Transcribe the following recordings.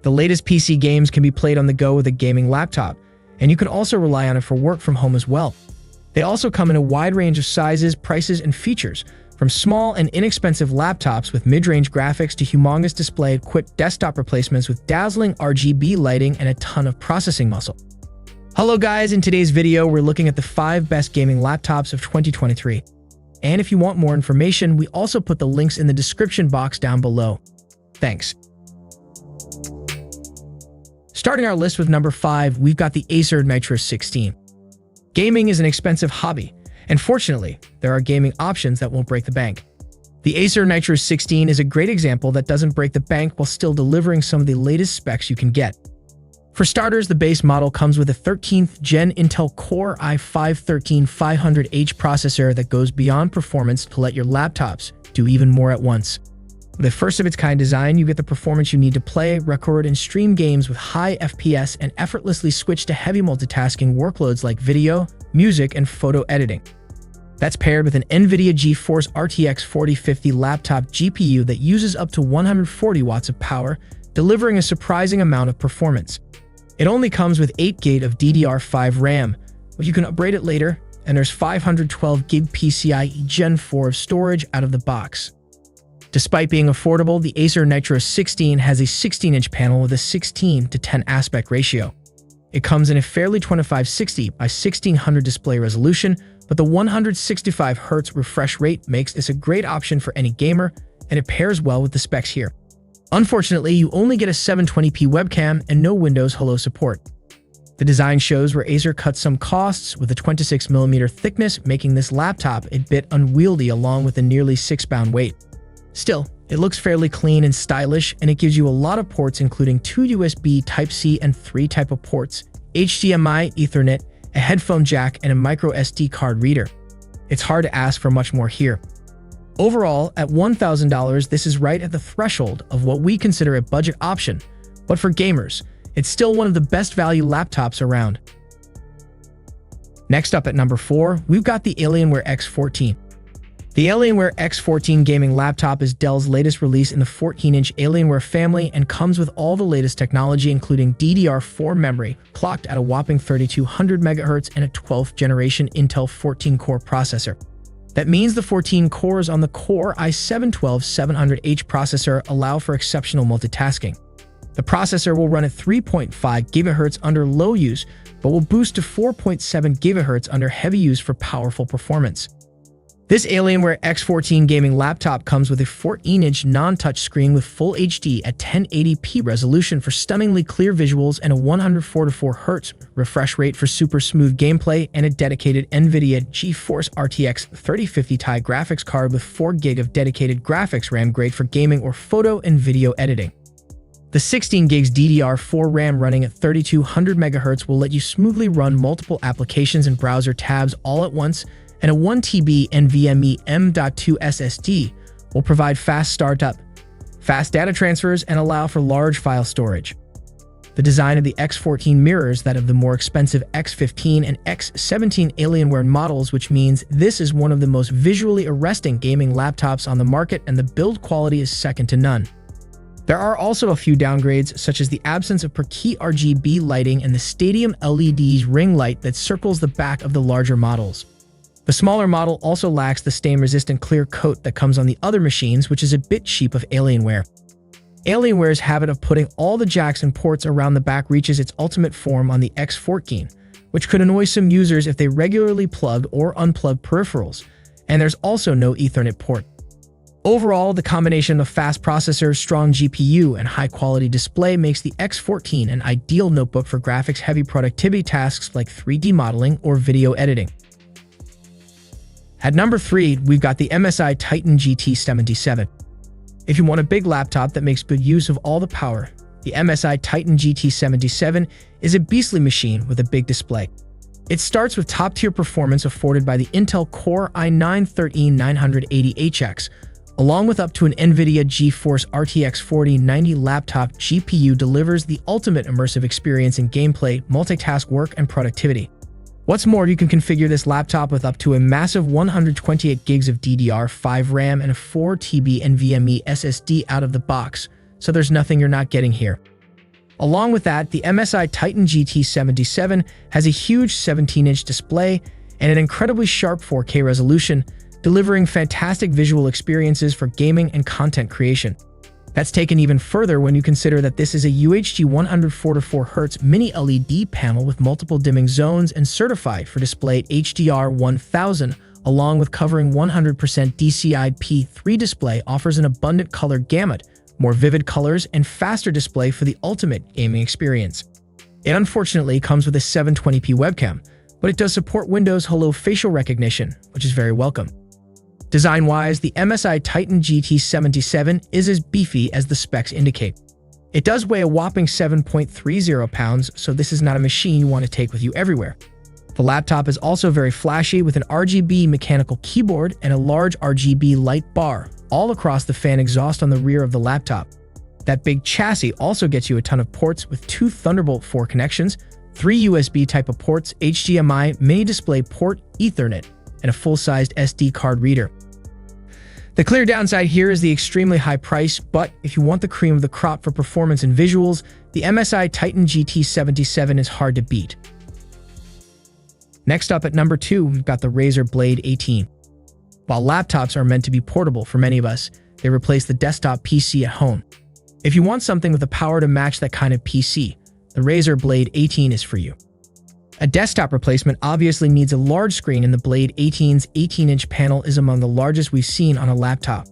The latest PC games can be played on the go with a gaming laptop, and you can also rely on it for work from home as well. They also come in a wide range of sizes, prices, and features, from small and inexpensive laptops with mid-range graphics to humongous display-equipped desktop replacements with dazzling RGB lighting and a ton of processing muscle. Hello guys, in today's video we're looking at the 5 best gaming laptops of 2023. And if you want more information, we also put the links in the description box down below. Thanks. Starting our list with number 5, we've got the Acer Nitro 16. Gaming is an expensive hobby, and fortunately, there are gaming options that won't break the bank. The Acer Nitro 16 is a great example that doesn't break the bank while still delivering some of the latest specs you can get. For starters, the base model comes with a 13th Gen Intel Core i5-13500H processor that goes beyond performance to let your laptops do even more at once. With a first-of-its-kind design, you get the performance you need to play, record, and stream games with high FPS and effortlessly switch to heavy multitasking workloads like video, music, and photo editing. That's paired with an NVIDIA GeForce RTX 4050 laptop GPU that uses up to 140 watts of power, delivering a surprising amount of performance. It only comes with 8GB of DDR5 RAM, but you can upgrade it later, and there's 512GB PCIe Gen 4 of storage out of the box. Despite being affordable, the Acer Nitro 16 has a 16-inch panel with a 16:10 aspect ratio. It comes in a fairly 2560 by 1600 display resolution, but the 165Hz refresh rate makes this a great option for any gamer, and it pairs well with the specs here. Unfortunately, you only get a 720p webcam and no Windows Hello support. The design shows where Acer cuts some costs, with a 26mm thickness making this laptop a bit unwieldy along with a nearly 6-pound weight. Still, it looks fairly clean and stylish, and it gives you a lot of ports including 2 USB Type-C and 3 Type-A ports, HDMI, Ethernet, a headphone jack, and a micro SD card reader. It's hard to ask for much more here. Overall, at $1,000, this is right at the threshold of what we consider a budget option, but for gamers, it's still one of the best value laptops around. Next up at number 4, we've got the Alienware X14. The Alienware X14 gaming laptop is Dell's latest release in the 14-inch Alienware family and comes with all the latest technology including DDR4 memory, clocked at a whopping 3200 MHz and a 12th generation Intel 14-core processor. That means the 14 cores on the Core i7-12700H processor allow for exceptional multitasking. The processor will run at 3.5 GHz under low use, but will boost to 4.7 GHz under heavy use for powerful performance. This Alienware X14 gaming laptop comes with a 14-inch non-touch screen with Full HD at 1080p resolution for stunningly clear visuals and a 144Hz refresh rate for super smooth gameplay, and a dedicated NVIDIA GeForce RTX 3050 Ti graphics card with 4GB of dedicated graphics RAM, great for gaming or photo and video editing. The 16GB DDR4 RAM running at 3200 MHz will let you smoothly run multiple applications and browser tabs all at once, and a 1TB NVMe M.2 SSD will provide fast startup, fast data transfers, and allow for large file storage. The design of the X14 mirrors that of the more expensive X15 and X17 Alienware models, which means this is one of the most visually arresting gaming laptops on the market, and the build quality is second to none. There are also a few downgrades, such as the absence of per-key RGB lighting and the Stadium LED's ring light that circles the back of the larger models. The smaller model also lacks the stain-resistant clear coat that comes on the other machines, which is a bit cheap of Alienware. Alienware's habit of putting all the jacks and ports around the back reaches its ultimate form on the X14, which could annoy some users if they regularly plug or unplug peripherals, and there's also no Ethernet port. Overall, the combination of fast processor, strong GPU, and high-quality display makes the X14 an ideal notebook for graphics-heavy productivity tasks like 3D modeling or video editing. At number 3, we've got the MSI Titan GT77. If you want a big laptop that makes good use of all the power, the MSI Titan GT77 is a beastly machine with a big display. It starts with top-tier performance afforded by the Intel Core i9-13980HX, along with up to an NVIDIA GeForce RTX 4090 laptop GPU delivers the ultimate immersive experience in gameplay, multitask work, and productivity. What's more, you can configure this laptop with up to a massive 128GB of DDR5 RAM and a 4TB NVMe SSD out of the box, so there's nothing you're not getting here. Along with that, the MSI Titan GT77 has a huge 17-inch display and an incredibly sharp 4K resolution, delivering fantastic visual experiences for gaming and content creation. That's taken even further when you consider that this is a UHD 144Hz mini LED panel with multiple dimming zones and certified for display at HDR 1000, along with covering 100% DCI-P3 display, offers an abundant color gamut, more vivid colors, and faster display for the ultimate gaming experience. It unfortunately comes with a 720p webcam, but it does support Windows Hello facial recognition, which is very welcome. Design-wise, the MSI Titan GT77 is as beefy as the specs indicate. It does weigh a whopping 7.30 pounds, so this is not a machine you want to take with you everywhere. The laptop is also very flashy with an RGB mechanical keyboard and a large RGB light bar all across the fan exhaust on the rear of the laptop. That big chassis also gets you a ton of ports with 2 Thunderbolt 4 connections, 3 USB type of ports, HDMI, mini display port, Ethernet, and a full-sized SD card reader. The clear downside here is the extremely high price, but if you want the cream of the crop for performance and visuals, the MSI Titan GT77 is hard to beat. Next up at number 2, we've got the Razer Blade 18. While laptops are meant to be portable for many of us, they replace the desktop PC at home. If you want something with the power to match that kind of PC, the Razer Blade 18 is for you. A desktop replacement obviously needs a large screen, and the Blade 18's 18-inch panel is among the largest we've seen on a laptop.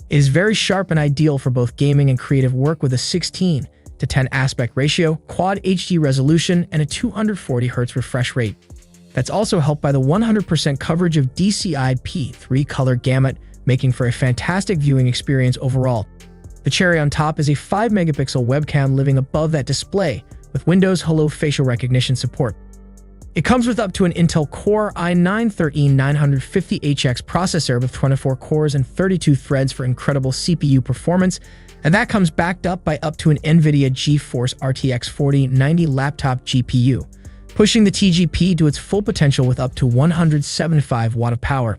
It is very sharp and ideal for both gaming and creative work with a 16:10 aspect ratio, quad HD resolution, and a 240Hz refresh rate. That's also helped by the 100% coverage of DCI-P3 color gamut, making for a fantastic viewing experience overall. The cherry on top is a 5-megapixel webcam living above that display, with Windows Hello facial recognition support. It comes with up to an Intel Core i9-13950HX processor with 24 cores and 32 threads for incredible CPU performance, and that comes backed up by up to an NVIDIA GeForce RTX 4090 laptop GPU, pushing the TGP to its full potential with up to 175 watt of power.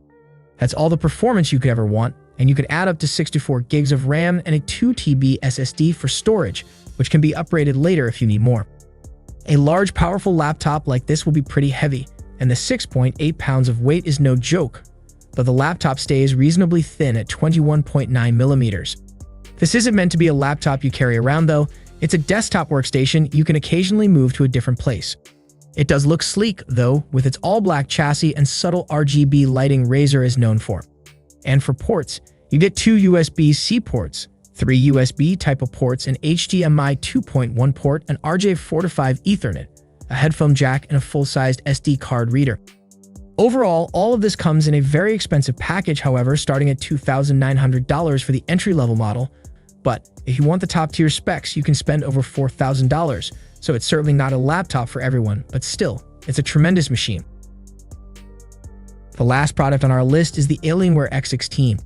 That's all the performance you could ever want, and you could add up to 64 gigs of RAM and a 2 TB SSD for storage, which can be upgraded later if you need more. A large, powerful laptop like this will be pretty heavy, and the 6.8 pounds of weight is no joke, but the laptop stays reasonably thin at 21.9 millimeters. This isn't meant to be a laptop you carry around though, it's a desktop workstation you can occasionally move to a different place. It does look sleek though, with its all-black chassis and subtle RGB lighting Razer is known for. And for ports, you get 2 USB-C ports, 3 USB type of ports, an HDMI 2.1 port, an RJ45 Ethernet, a headphone jack, and a full-sized SD card reader. Overall, all of this comes in a very expensive package, however, starting at $2,900 for the entry-level model. But if you want the top-tier specs, you can spend over $4,000, so it's certainly not a laptop for everyone, but still, it's a tremendous machine. The last product on our list is the Alienware X16.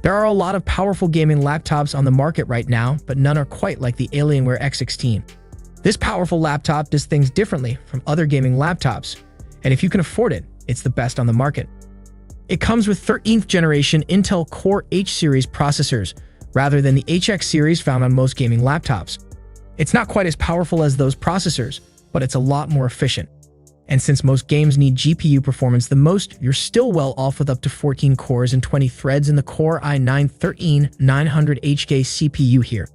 There are a lot of powerful gaming laptops on the market right now, but none are quite like the Alienware X16. This powerful laptop does things differently from other gaming laptops, and if you can afford it, it's the best on the market. It comes with 13th generation Intel Core H series processors, rather than the HX series found on most gaming laptops. It's not quite as powerful as those processors, but it's a lot more efficient. And since most games need GPU performance the most, you're still well off with up to 14 cores and 20 threads in the Core i9-13900HK CPU here.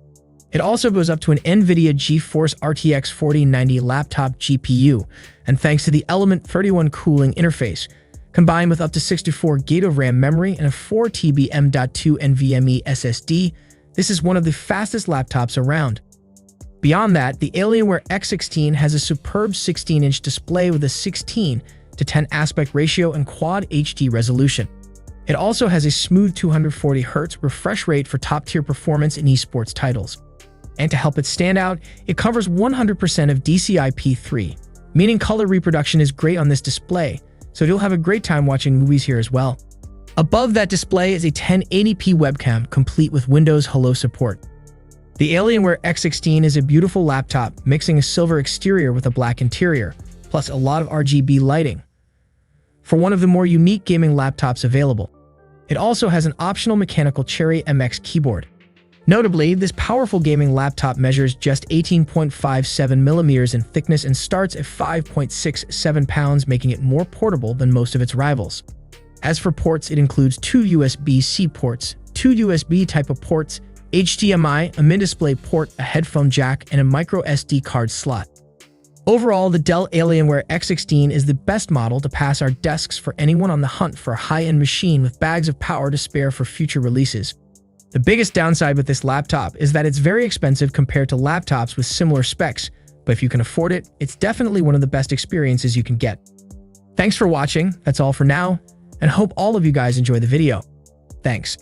It also goes up to an NVIDIA GeForce RTX 4090 laptop GPU, and thanks to the Element 31 cooling interface, combined with up to 64 GB of RAM memory and a 4 TB M.2 NVMe SSD, this is one of the fastest laptops around. Beyond that, the Alienware X16 has a superb 16-inch display with a 16:10 aspect ratio and quad HD resolution. It also has a smooth 240Hz refresh rate for top-tier performance in esports titles. And to help it stand out, it covers 100% of DCI-P3, meaning color reproduction is great on this display, so you'll have a great time watching movies here as well. Above that display is a 1080p webcam complete with Windows Hello support. The Alienware X16 is a beautiful laptop, mixing a silver exterior with a black interior, plus a lot of RGB lighting, for one of the more unique gaming laptops available. It also has an optional mechanical Cherry MX keyboard. Notably, this powerful gaming laptop measures just 18.57 millimeters in thickness and starts at 5.67 pounds, making it more portable than most of its rivals. As for ports, it includes 2 USB-C ports, 2 USB Type-A ports, HDMI, a mid-display port, a headphone jack, and a micro SD card slot. Overall, the Dell Alienware X16 is the best model to pass our desks for anyone on the hunt for a high-end machine with bags of power to spare for future releases. The biggest downside with this laptop is that it's very expensive compared to laptops with similar specs, but if you can afford it, it's definitely one of the best experiences you can get. Thanks for watching, that's all for now, and hope all of you guys enjoy the video. Thanks.